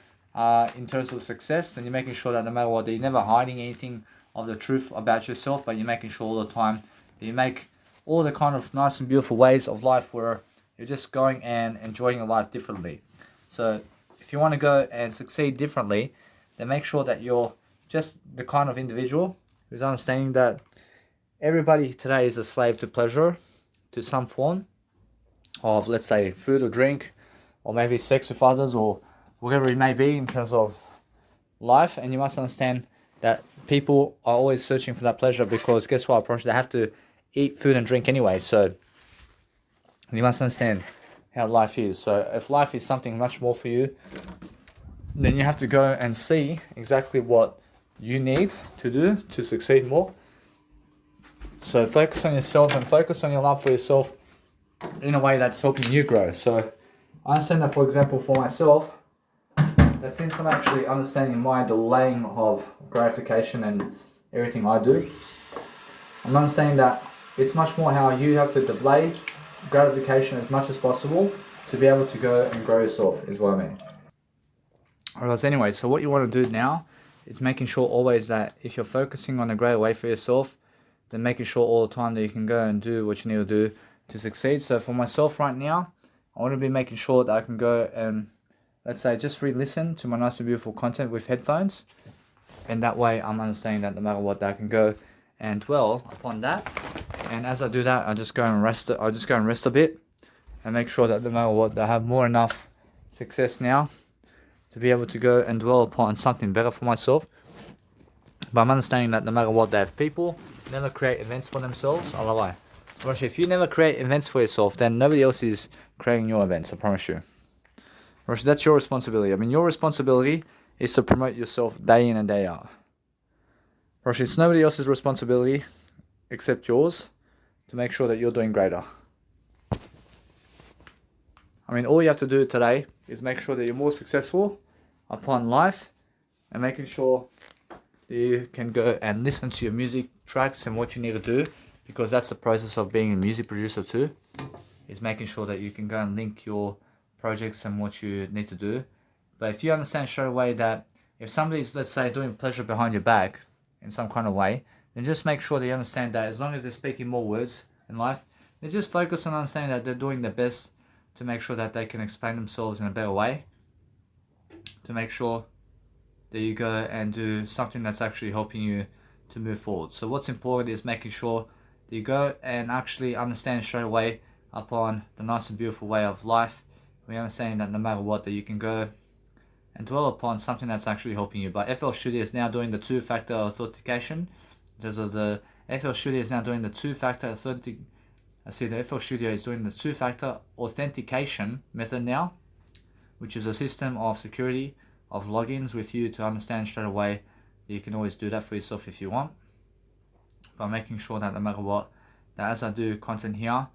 in terms of success, then you're making sure that no matter what, that you're never hiding anything of the truth about yourself, but you're making sure all the time that you make all the kind of nice and beautiful ways of life where you're just going and enjoying your life differently. So if you want to go and succeed differently, then make sure that you're just the kind of individual who's understanding that everybody today is a slave to pleasure, to some form of, let's say, food or drink, or maybe sex with others, or whatever it may be in terms of life. And you must understand that people are always searching for that pleasure, because guess what, they have to eat food and drink anyway. So you must understand how life is. So if life is something much more for you, then you have to go and see exactly what you need to do to succeed more. So focus on yourself and focus on your love for yourself in a way that's helping you grow. So I understand that, for example, for myself, that since I'm actually understanding my delaying of gratification and everything I do, I'm understanding that it's much more how you have to delay gratification as much as possible to be able to go and grow yourself, is what I mean. Alright, anyway, so what you want to do now is making sure always that if you're focusing on a great way for yourself, then making sure all the time that you can go and do what you need to do to succeed. So for myself right now, I want to be making sure that I can go and, let's say, just re-listen to my nice and beautiful content with headphones. And that way I'm understanding that no matter what, that I can go and dwell upon that. And as I do that, I just go and rest a bit and make sure that no matter what, I have more enough success now to be able to go and dwell upon something better for myself. But I'm understanding that no matter what, they have people never create events for themselves. I lie. If you never create events for yourself, then nobody else is creating your events, I promise you. That's your responsibility. I mean, your responsibility is to promote yourself day in and day out. It's nobody else's responsibility except yours to make sure that you're doing greater. I mean, all you have to do today is make sure that you're more successful upon life and making sure that you can go and listen to your music tracks and what you need to do, because that's the process of being a music producer too, is making sure that you can go and link your projects and what you need to do. But if you understand straight away that if somebody's, let's say, doing pleasure behind your back in some kind of way, then just make sure that you understand that as long as they're speaking more words in life, then just focus on understanding that they're doing their best to make sure that they can explain themselves in a better way, to make sure that you go and do something that's actually helping you to move forward. So what's important is making sure that you go and actually understand straight away upon the nice and beautiful way of life. We understand that no matter what, that you can go and dwell upon something that's actually helping you. But FL Studio is now doing the two-factor authentication. Because of the FL Studio is now doing the two-factor authentication. I see the FL Studio is doing the two-factor authentication method now, which is a system of security of logins with you to understand straight away that you can always do that for yourself if you want. By making sure that no matter what, that as I do content here,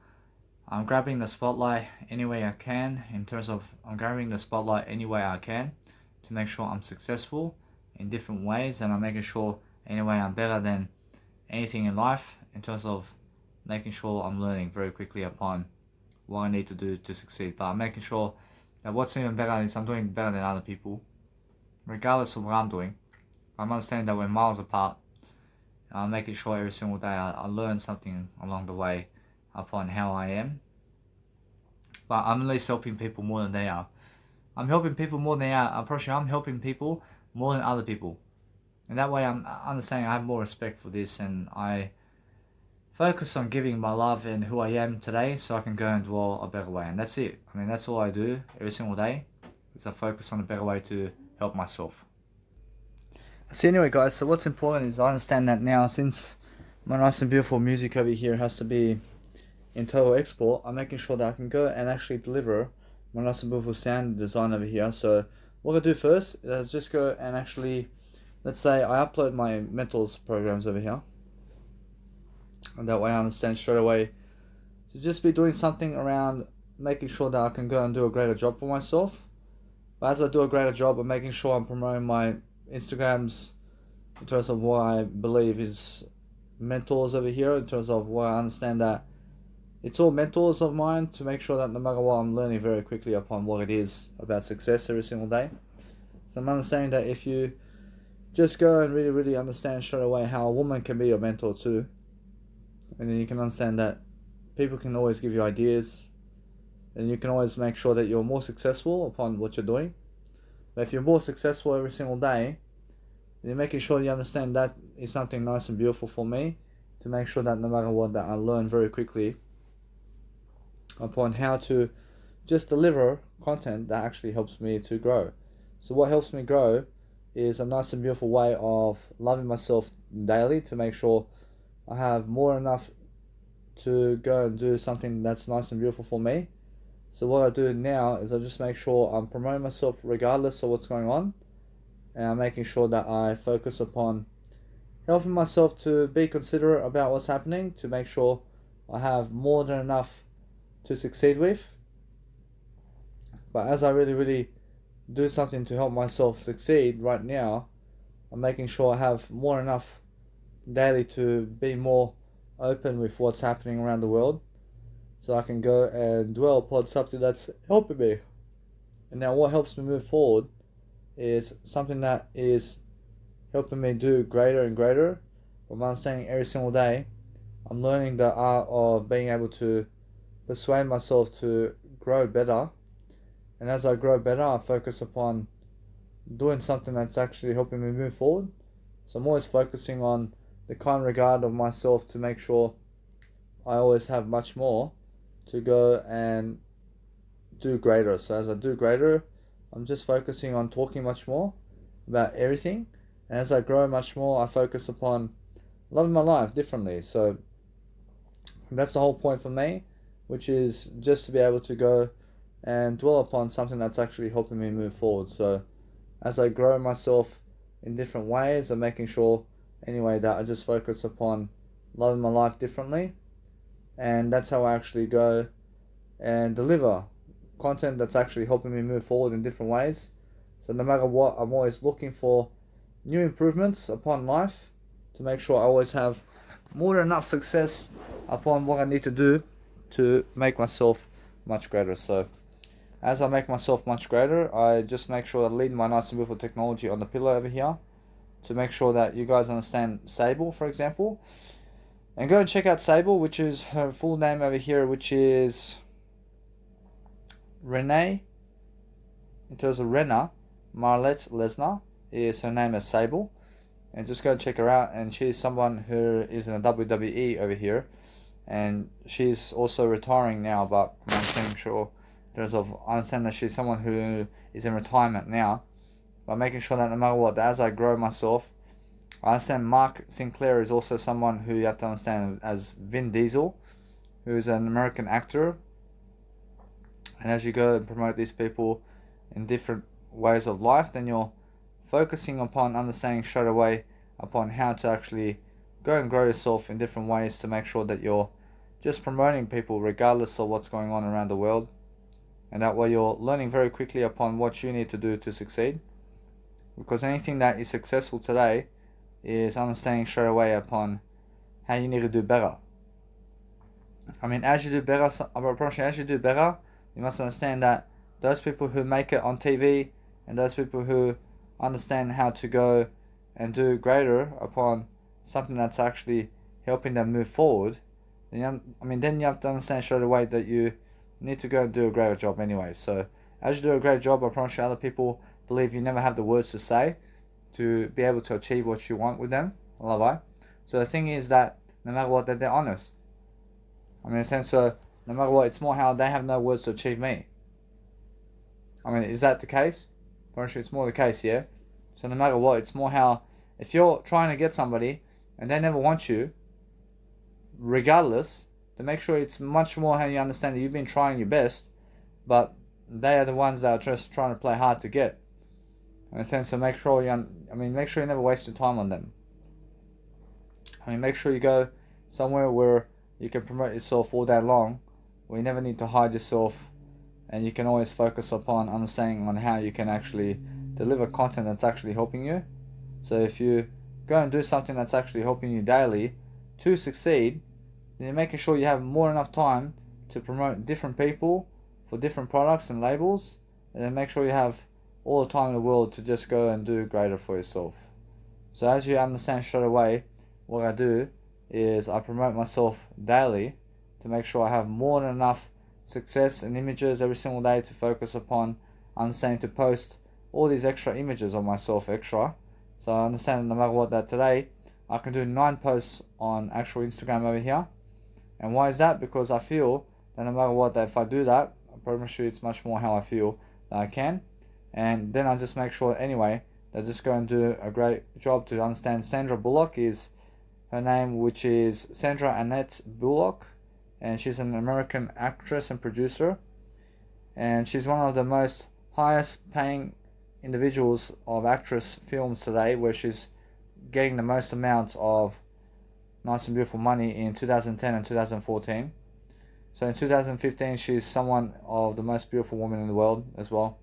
I'm grabbing the spotlight any way I can, I'm grabbing the spotlight any way I can to make sure I'm successful in different ways, and I'm making sure anyway I'm better than anything in life in terms of making sure I'm learning very quickly upon what I need to do to succeed. But I'm making sure that what's even better is I'm doing better than other people, regardless of what I'm doing. I'm understanding that we're miles apart. I'm making sure every single day I learn something along the way upon how I am. But I'm at least helping people more than they are. I'm helping people more than they are. I'm pretty sure I'm helping people more than other people. And that way I'm understanding I have more respect for this, and I focus on giving my love and who I am today so I can go and dwell a better way. And that's it. I mean, that's all I do every single day, is I focus on a better way to help myself. So anyway guys, so what's important is I understand that now, since my nice and beautiful music over here has to be in total export, I'm making sure that I can go and actually deliver my nice and beautiful sound design over here. So what I do first is just go and actually, let's say I upload my Mentors programs over here, and that way I understand straight away to just be doing something around making sure that I can go and do a greater job for myself. But as I do a greater job, I'm making sure I'm promoting my Instagrams in terms of what I believe is mentors over here, in terms of what I understand that it's all mentors of mine, to make sure that no matter what, I'm learning very quickly upon what it is about success every single day. So I'm understanding that if you just go and really understand straight away how a woman can be your mentor too, and then you can understand that people can always give you ideas, and you can always make sure that you're more successful upon what you're doing. But if you're more successful every single day, you're making sure you understand that is something nice and beautiful for me, to make sure that no matter what, that I learn very quickly upon how to just deliver content that actually helps me to grow. So what helps me grow is a nice and beautiful way of loving myself daily, to make sure I have more enough to go and do something that's nice and beautiful for me. So what I do now is I just make sure I'm promoting myself regardless of what's going on, and I'm making sure that I focus upon helping myself to be considerate about what's happening, to make sure I have more than enough to succeed with. But as I really do something to help myself succeed right now, I'm making sure I have more enough daily to be more open with what's happening around the world, so I can go and dwell upon something that's helping me. And now what helps me move forward is something that is helping me do greater and greater. I'm understanding every single day. I'm learning the art of being able to persuade myself to grow better. And as I grow better, I focus upon doing something that's actually helping me move forward. So I'm always focusing on the kind regard of myself to make sure I always have much more to go and do greater. So as I do greater, I'm just focusing on talking much more about everything. And as I grow much more, I focus upon loving my life differently. So that's the whole point for me, which is just to be able to go and dwell upon something that's actually helping me move forward. So as I grow myself in different ways, I'm making sure anyway that I just focus upon loving my life differently. And that's how I actually go and deliver content that's actually helping me move forward in different ways. So no matter what, I'm always looking for new improvements upon life to make sure I always have more than enough success upon what I need to do to make myself much greater. So as I make myself much greater, I just make sure I lead my nice and beautiful technology on the pillow over here to make sure that you guys understand Sable, for example. And go and check out Sable, which is her full name over here, which is Renee, in terms of Rena, Marlette Lesnar is her name as Sable. And just go check her out. And she's someone who is in the WWE over here. And she's also retiring now, but I'm making sure, in terms of, I understand that she's someone who is in retirement now. But making sure that no matter what, as I grow myself, I understand Mark Sinclair is also someone who you have to understand as Vin Diesel, who is an American actor. And as you go and promote these people in different ways of life, then you're focusing upon understanding straight away upon how to actually go and grow yourself in different ways to make sure that you're just promoting people regardless of what's going on around the world. And that way you're learning very quickly upon what you need to do to succeed. Because anything that is successful today is understanding straight away upon how you need to do better. I mean, as you do better, you must understand that those people who make it on TV and those people who understand how to go and do greater upon something that's actually helping them move forward, then you have to understand straight away that you need to go and do a greater job anyway. So as you do a great job, I promise you other people believe you never have the words to say to be able to achieve what you want with them. So the thing is that no matter what, that they're honest. In a sense, so no matter what, it's more how they have no words to achieve me. Is that the case? Apparently, it's more the case, yeah? So no matter what, it's more how, if you're trying to get somebody and they never want you, regardless, to make sure it's much more how you understand that you've been trying your best, but they are the ones that are just trying to play hard to get. In a sense, so make sure you never waste your time on them. Make sure you go somewhere where you can promote yourself all day long, where you never need to hide yourself, and you can always focus upon understanding on how you can actually deliver content that's actually helping you. So if you go and do something that's actually helping you daily to succeed, then you're making sure you have more than enough time to promote different people for different products and labels, and then make sure you have all the time in the world to just go and do greater for yourself. So as you understand straight away, what I do is I promote myself daily to make sure I have more than enough success and images every single day to focus upon understanding to post all these extra images on myself extra. So I understand no matter what, that today I can do 9 posts on actual Instagram over here. And why is that? Because I feel that no matter what, that if I do that, I promise you it's much more how I feel that I can. And then I just make sure anyway that I just go and do a great job to understand Sandra Bullock is her name, which is Sandra Annette Bullock, and she's an American actress and producer, and she's one of the most highest paying individuals of actress films today, where she's getting the most amount of nice and beautiful money in 2010 and 2014. So in 2015, she's someone of the most beautiful woman in the world as well,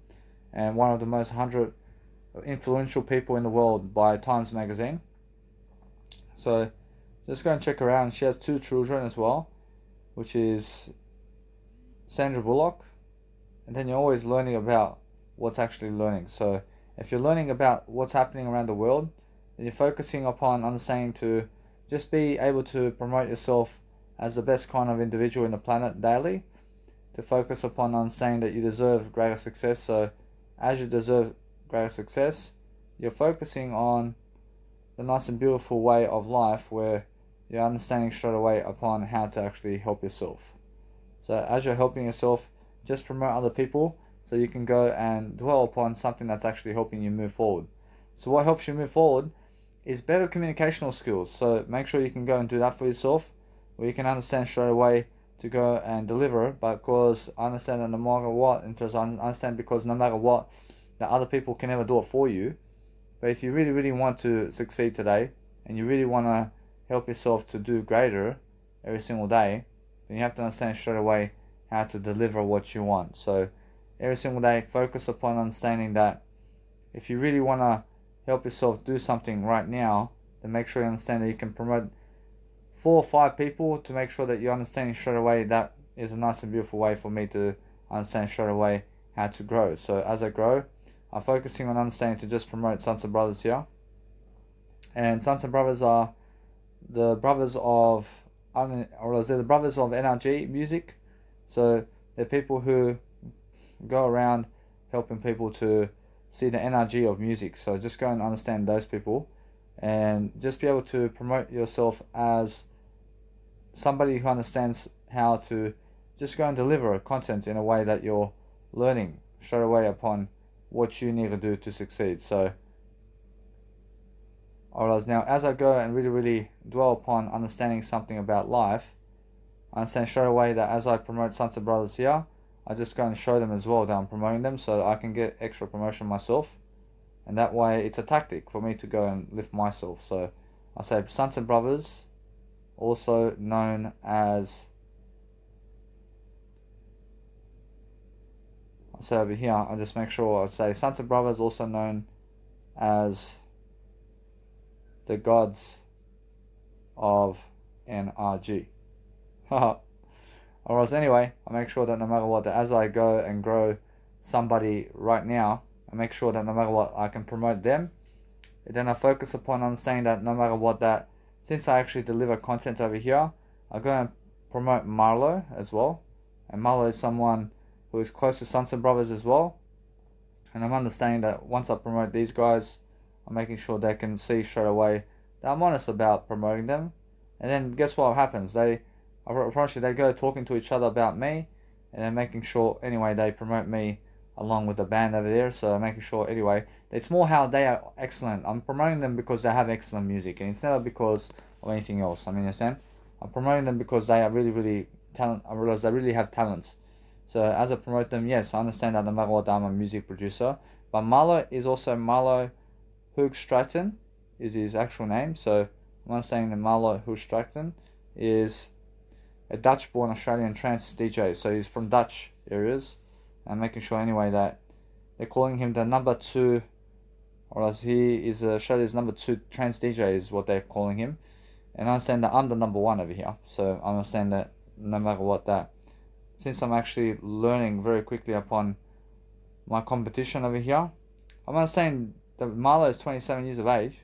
and one of the most 100 influential people in the world by Times Magazine. So just go and check her out. She has 2 children as well, which is Sandra Bullock. And then you're always learning about what's actually learning. So if you're learning about what's happening around the world, then you're focusing upon understanding to just be able to promote yourself as the best kind of individual in the planet daily, to focus upon understanding that you deserve greater success. So as you deserve greater success, you're focusing on the nice and beautiful way of life where you're understanding straight away upon how to actually help yourself. So as you're helping yourself, just promote other people so you can go and dwell upon something that's actually helping you move forward. So what helps you move forward is better communicational skills. So make sure you can go and do that for yourself, where you can understand straight away to go and deliver. But because I understand that no matter what, and because I understand because no matter what, that other people can never do it for you. But if you really, really want to succeed today, and you really want to help yourself to do greater every single day, then you have to understand straight away how to deliver what you want. So every single day, focus upon understanding that if you really want to help yourself do something right now, then make sure you understand that you can promote 4 or 5 people to make sure that you're understanding straight away. That is a nice and beautiful way for me to understand straight away how to grow. So as I grow, I'm focusing on understanding to just promote Sons and Brothers here. And Sons and Brothers are the brothers of, or they're the brothers of NRG Music. So they're people who go around helping people to see the NRG of music. So just go and understand those people and just be able to promote yourself as somebody who understands how to just go and deliver content in a way that you're learning straight away upon what you need to do to succeed. So alright, now as I go and really, really dwell upon understanding something about life, I understand straight away that as I promote Sons and Brothers here, I just go and show them as well that I'm promoting them so I can get extra promotion myself. And that way it's a tactic for me to go and lift myself. So I say Sons and Brothers, also known as, I say over here, I just make sure I say Sons and Brothers, also known as the gods of NRG. Alright, anyway, I make sure that no matter what, that as I go and grow somebody right now, I make sure that no matter what, I can promote them. And then I focus upon understanding that no matter what, that since I actually deliver content over here, I go and promote Marlo as well. And Marlo is someone who is close to Sons and Brothers as well. And I'm understanding that once I promote these guys, I'm making sure they can see straight away that I'm honest about promoting them. And then guess what happens? They go talking to each other about me, and then making sure anyway they promote me along with the band over there. So making sure anyway, it's more how they are excellent. I'm promoting them because they have excellent music, and it's never because of anything else. I mean, you understand? I'm promoting them because they are really, really talent. I realize they really have talents. So as I promote them, yes, I understand that no matter what, I'm a music producer. But Marlo is also Marlo Hoogstraten is his actual name. So I'm understanding that Marlo Hoogstraten is a Dutch-born Australian trance DJ. So he's from Dutch areas. And making sure anyway that they're calling him the number 2, or else he is Australia's number 2 trance DJ is what they're calling him. And I understand that I'm the number 1 over here. So I understand that no matter what, that since I'm actually learning very quickly upon my competition over here, I'm understanding that Marlo is 27 years of age.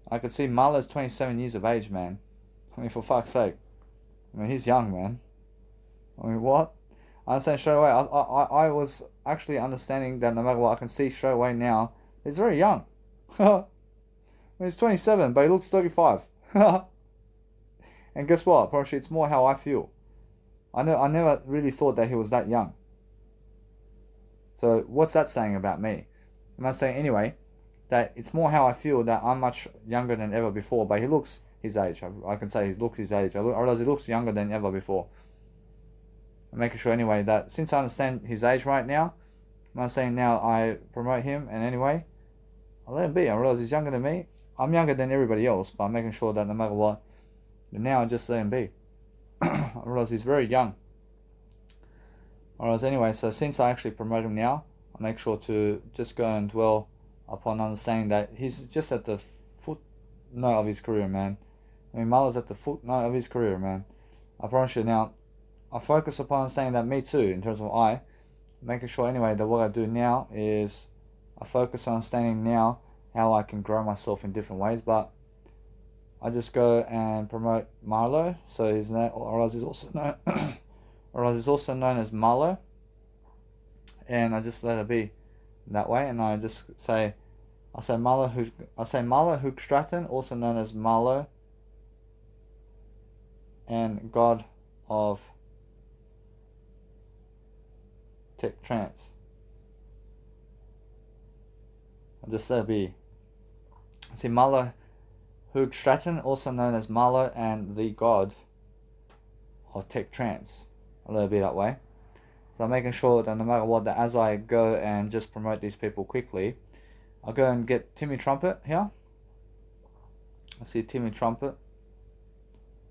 I could see Marlo's 27 years of age, man. I mean, for fuck's sake. I mean, he's young, man. I mean, what? I understand straight away. I was actually understanding that no matter what, I can see straight away now, he's very young. I mean, he's 27, but he looks 35. And guess what? Probably it's more how I feel. I never really thought that he was that young. So what's that saying about me? Am I saying anyway that it's more how I feel that I'm much younger than ever before, but he looks his age. I can say he looks his age. I realize he looks younger than ever before. I'm making sure anyway that since I understand his age right now, I'm not saying now I promote him, and anyway, I'll let him be. I realize he's younger than me. I'm younger than everybody else, but I'm making sure that no matter what, now I just let him be. I realize he's very young. Alright, anyway, so since I actually promote him now, I make sure to just go and dwell upon understanding that he's just at the footnote of his career, man. I mean, Marlo's at the footnote of his career, man. I promise you now, I focus upon understanding that me too, in terms of making sure anyway that what I do now is I focus on understanding now how I can grow myself in different ways, but I just go and promote Marlo, so his name, or else he's also known, or else he's also known as Marlo, and I just let it be that way, and I just say, I say Marlo Hook Stratton, also known as Marlo, and God of Tech Trance. I just let it be. See, Marlo Hook Stratton, also known as Marlo and the God of Tech Trance. A little bit that way. So I'm making sure that no matter what, that as I go and just promote these people quickly, I'll go and get Timmy Trumpet here. I see Timmy Trumpet.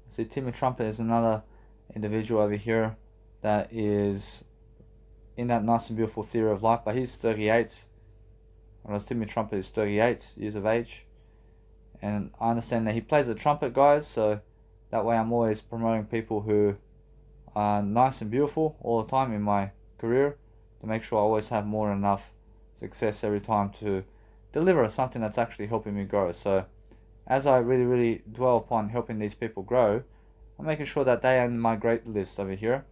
I see Timmy Trumpet is another individual over here that is in that nice and beautiful theory of life, but he's 38. Whereas Timmy Trumpet is 38 years of age. And I understand that he plays the trumpet, guys, so that way I'm always promoting people who are nice and beautiful all the time in my career, to make sure I always have more than enough success every time to deliver something that's actually helping me grow. So as I really dwell upon helping these people grow, I'm making sure that they are in my great list over here.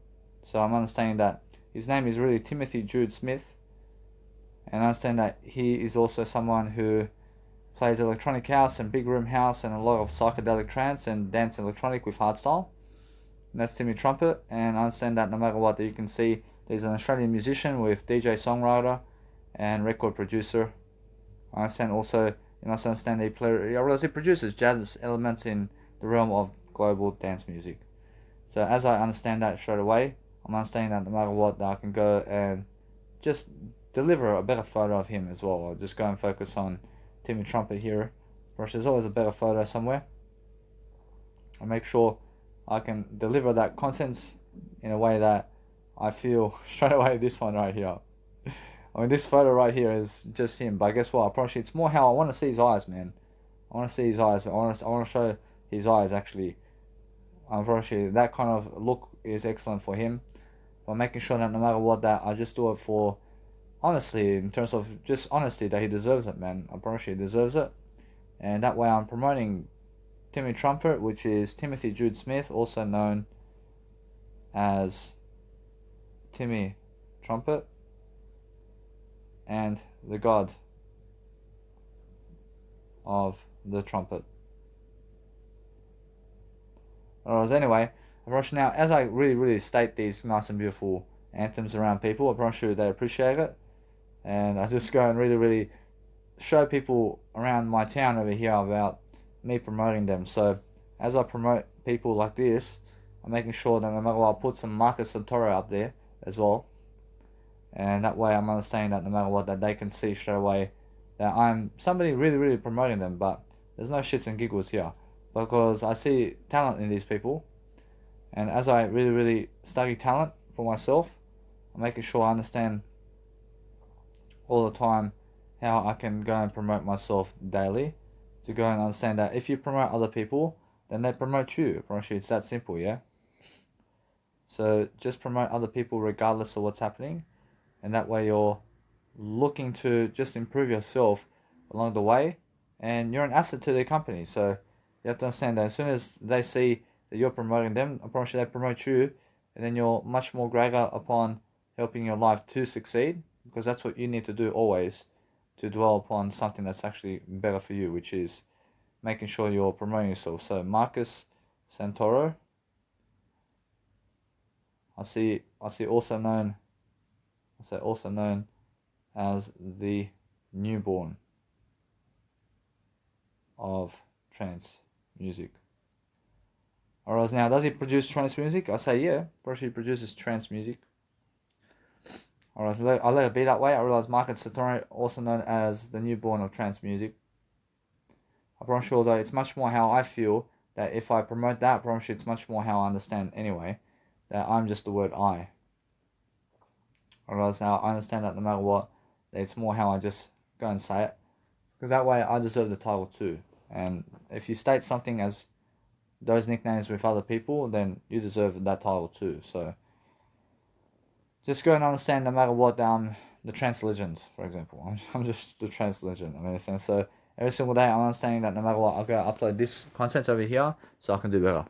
So I'm understanding that his name is really Timothy Jude Smith, and I understand that he is also someone who plays electronic house and big room house and a lot of psychedelic trance and dance electronic with hardstyle. And that's Timmy Trumpet, and I understand that no matter what, that you can see there's an Australian musician with DJ songwriter and record producer. I understand also, and I understand he produces jazz elements in the realm of global dance music. So as I understand that straight away, I'm understanding that no matter what, that I can go and just deliver a better photo of him as well. I'll just go and focus on Timmy Trumpet here. There's always a better photo somewhere. I make sure I can deliver that content in a way that I feel straight away. This one right here. I mean, this photo right here is just him, but guess what? I promise you, it's more how I want to see his eyes, man. I want to see his eyes. I want to show his eyes, actually. I promise you, that kind of look is excellent for him. But making sure that no matter what, that I just do it for, honestly, in terms of just honesty, that he deserves it, man. I promise you, he deserves it. And that way I'm promoting Timmy Trumpet, which is Timothy Jude Smith, also known as Timmy Trumpet, and the God of the Trumpet. Alright, anyway, I promise you now, as I really state these nice and beautiful anthems around people, I promise you they appreciate it. And I just go and really show people around my town over here about me promoting them. So as I promote people like this, I'm making sure that no matter what, I'll put some Marcus Santoro up there as well. And that way I'm understanding that no matter what, that they can see straight away that I'm somebody really promoting them. But there's no shits and giggles here, because I see talent in these people. And as I really study talent for myself, I'm making sure I understand all the time how I can go and promote myself daily, to go and understand that if you promote other people, then they promote you. I promise you, it's that simple, yeah? So just promote other people regardless of what's happening, and that way you're looking to just improve yourself along the way, and you're an asset to their company. So you have to understand that as soon as they see that you're promoting them, I promise you they promote you, and then you're much more greater upon helping your life to succeed, because that's what you need to do always, to dwell upon something that's actually better for you, which is making sure you're promoting yourself. So Marcus Santoro, I see also known as the newborn of trance music. Alright, now does he produce trance music? I say yeah, probably he produces trance music. Alright, so I'll let it be that way. I realize Marcus Santoro, also known as the newborn of trance music. I'm not sure though, it's much more how I feel that if I promote that, I promise you it's much more how I understand anyway, that I'm just the word I. Otherwise, now I understand that no matter what, that it's more how I just go and say it. Because that way I deserve the title too. And if you state something as those nicknames with other people, then you deserve that title too. So just go and understand no matter what, the trans legend, for example. I'm just the trans legend. I mean, so every single day I'm understanding that no matter what, I'll go upload this content over here so I can do better.